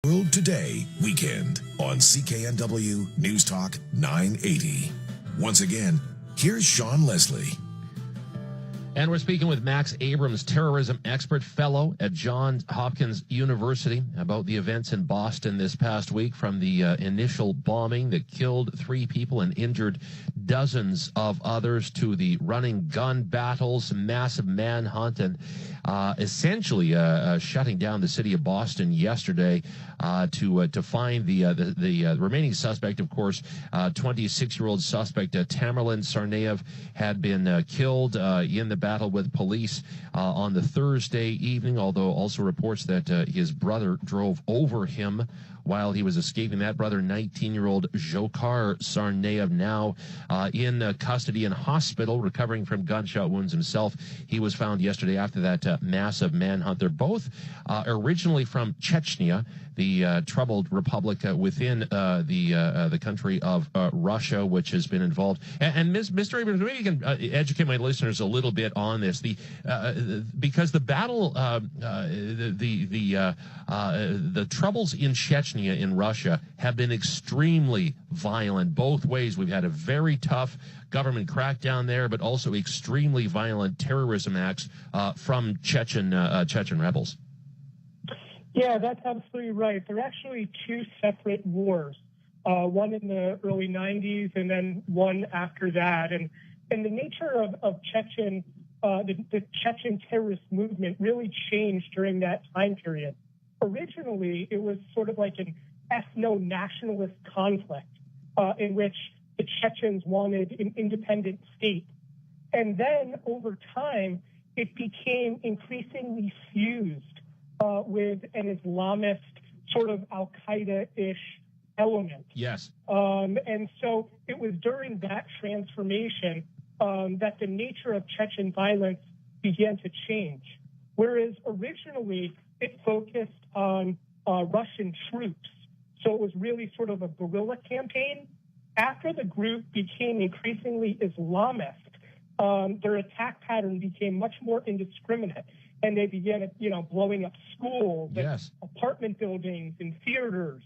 World Today Weekend on CKNW News Talk 980. Once again, here's Sean Leslie. And we're speaking with Max Abrahms, terrorism expert fellow at Johns Hopkins University, about the events in Boston this past week, from the initial bombing that killed 3 people and injured dozens of others, to the running gun battles, massive manhunt, and essentially shutting down the city of Boston yesterday to find the remaining suspect. Of course, 26-year-old suspect Tamerlan Tsarnaev had been killed in the battle with police on the Thursday evening, although also reports that his brother drove over him while he was escaping. That brother, 19-year-old Dzhokhar Tsarnaev, now in custody in hospital, recovering from gunshot wounds himself. He was found yesterday after that massive manhunt. They're both originally from Chechnya, the troubled republic within the country of Russia, which has been involved. And Mr. Abrams, maybe you can educate my listeners a little bit on this, because the battle, the troubles in Chechnya in Russia have been extremely violent both ways. We've had a very tough government crackdown there, but also extremely violent terrorism acts from Chechen rebels. Yeah, that's absolutely right. There are actually 2 separate wars, one in the early 90s and then one after that. And the nature of Chechen, the Chechen terrorist movement really changed during that time period. Originally, it was sort of like an ethno-nationalist conflict in which the Chechens wanted an independent state. And then over time, it became increasingly fused with an Islamist sort of Al-Qaeda-ish element. Yes. And so it was during that transformation that the nature of Chechen violence began to change. Whereas originally it focused on Russian troops. So it was really sort of a guerrilla campaign. After the group became increasingly Islamist, their attack pattern became much more indiscriminate. And they began, blowing up schools, yes, and apartment buildings and theaters.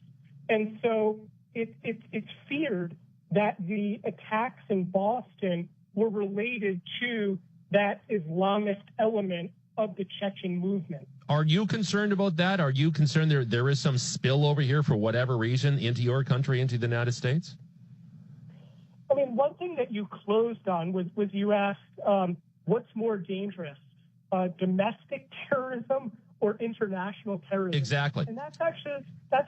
And so it's feared that the attacks in Boston were related to that Islamist element of the Chechen movement. Are you concerned about that? Are you concerned there is some spill over here for whatever reason into your country, into the United States? I mean, one thing that you closed on was you asked, what's more dangerous, domestic terrorism or international terrorism? Exactly. And that's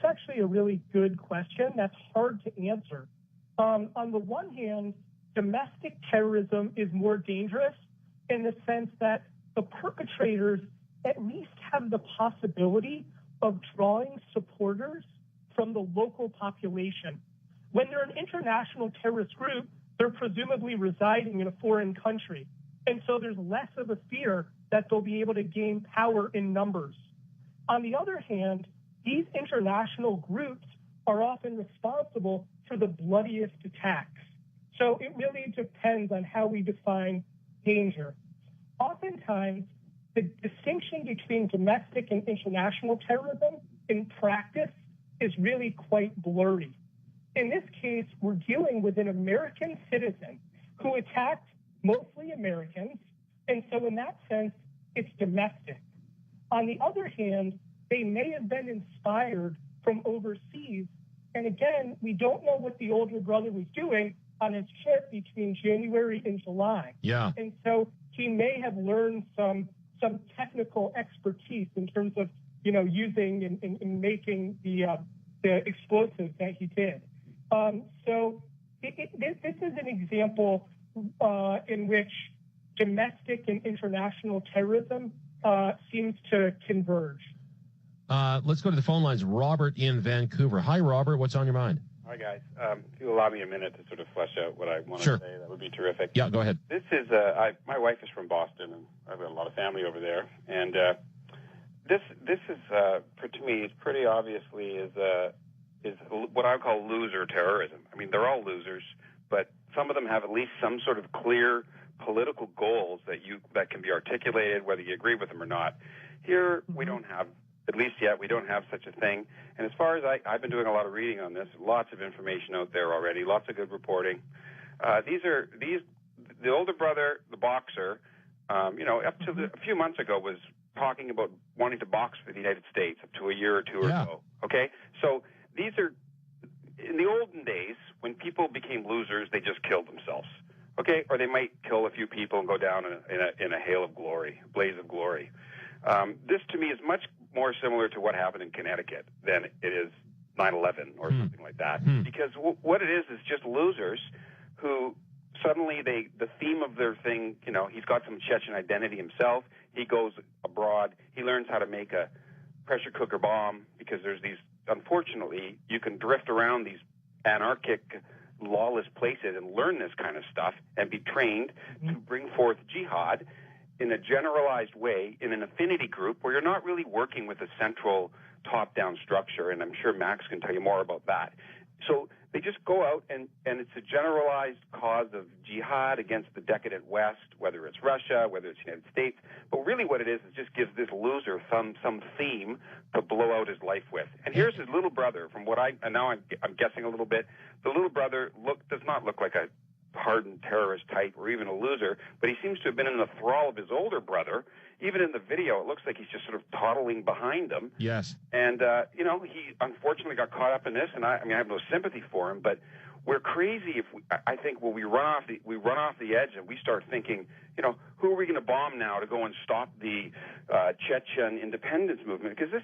actually a really good question. That's hard to answer. On the one hand, domestic terrorism is more dangerous in the sense that the perpetrators at least have the possibility of drawing supporters from the local population. When they're an international terrorist group, they're presumably residing in a foreign country. And so there's less of a fear that they'll be able to gain power in numbers. On the other hand, these international groups are often responsible for the bloodiest attacks. So it really depends on how we define danger. Oftentimes, the distinction between domestic and international terrorism in practice is really quite blurry. In this case, we're dealing with an American citizen who attacked mostly Americans, and so in that sense, it's domestic. On the other hand, they may have been inspired from overseas, and again, we don't know what the older brother was doing on his trip between January and July. Yeah. And so he may have learned some technical expertise in terms of, using and making the explosives that he did. So this is an example in which domestic and international terrorism seems to converge. Let's go to the phone lines. Robert in Vancouver. Hi, Robert. What's on your mind? Hi, guys. If you allow me a minute to sort of flesh out what I want to say, that would be terrific. Yeah, go ahead. This is, my wife is from Boston, and I've got a lot of family over there. And this is, to me, pretty obviously is what I call loser terrorism. I mean, they're all losers, but some of them have at least some sort of clear political goals that can be articulated, whether you agree with them or not. Here, we don't have at least yet, we don't have such a thing. And as far as I've been doing a lot of reading on this, lots of information out there already, lots of good reporting. The older brother, the boxer, up to a few months ago was talking about wanting to box for the United States up to a year or two ago. Okay? So these are, in the olden days, when people became losers, they just killed themselves. Okay? Or they might kill a few people and go down in a hail of glory, blaze of glory. This, to me, is much more similar to what happened in Connecticut than it is 9/11 or something like that. Because what it is just losers who suddenly the theme of their thing, he's got some Chechen identity himself. He goes abroad. He learns how to make a pressure cooker bomb because there's these, unfortunately, you can drift around these anarchic, lawless places and learn this kind of stuff and be trained to bring forth jihad in a generalized way in an affinity group where you're not really working with a central top-down structure, and I'm sure Max can tell you more about that. So they just go out and it's a generalized cause of jihad against the decadent West, whether it's Russia, whether it's the United States. But really what it is just gives this loser some theme to blow out his life with. And here's his little brother, and now I'm guessing a little bit. The little brother does not look like a hardened terrorist type or even a loser, but he seems to have been in the thrall of his older brother. Even in the video, it looks like he's just sort of toddling behind him. Yes. And, he unfortunately got caught up in this, and I have no sympathy for him, but we're crazy if I think when we run off the edge and we start thinking, who are we going to bomb now to go and stop the Chechen independence movement? Because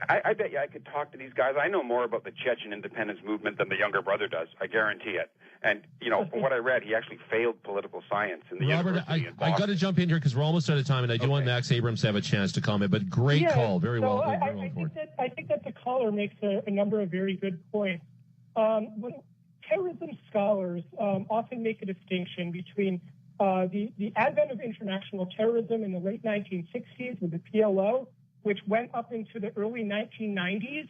I bet you I could talk to these guys. I know more about the Chechen independence movement than the younger brother does. I guarantee it. And, from what I read, he actually failed political science in the university in Boston. I got to jump in here because we're almost out of time, and I do want Max Abrahms to have a chance to comment. But great call. Very well. I think that the caller makes a number of very good points. Terrorism scholars often make a distinction between the advent of international terrorism in the late 1960s with the PLO, which went up into the early 1990s,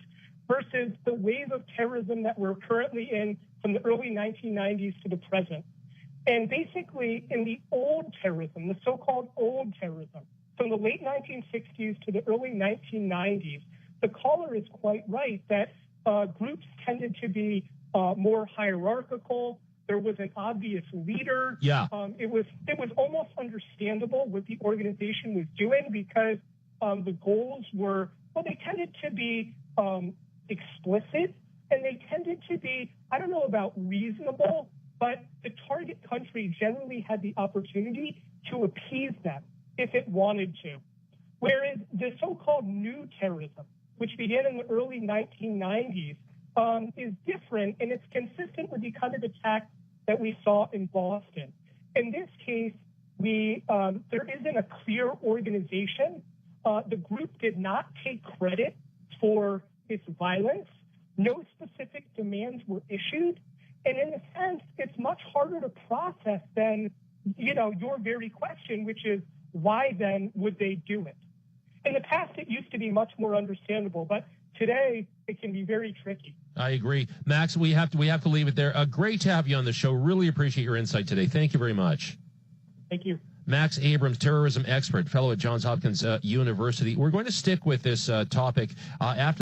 versus the wave of terrorism that we're currently in from the early 1990s to the present. And basically, in the old terrorism, the so-called old terrorism, from the late 1960s to the early 1990s, the caller is quite right that groups tended to be more hierarchical. There was an obvious leader. Yeah. It was almost understandable what the organization was doing because the goals were, they tended to be explicit, and they tended to be, I don't know about reasonable, but the target country generally had the opportunity to appease them if it wanted to. Whereas the so-called new terrorism, which began in the early 1990s, is different, and it's consistent with the kind of attack that we saw in Boston. In this case, there isn't a clear organization. The group did not take credit for its violence. No specific demands were issued. And in a sense, it's much harder to process than, your very question, which is why then would they do it? In the past, it used to be much more understandable, but today it can be very tricky. I agree. Max, we have to leave it there. Great to have you on the show. Really appreciate your insight today. Thank you very much. Thank you. Max Abrahms, terrorism expert, fellow at Johns Hopkins University. We're going to stick with this topic after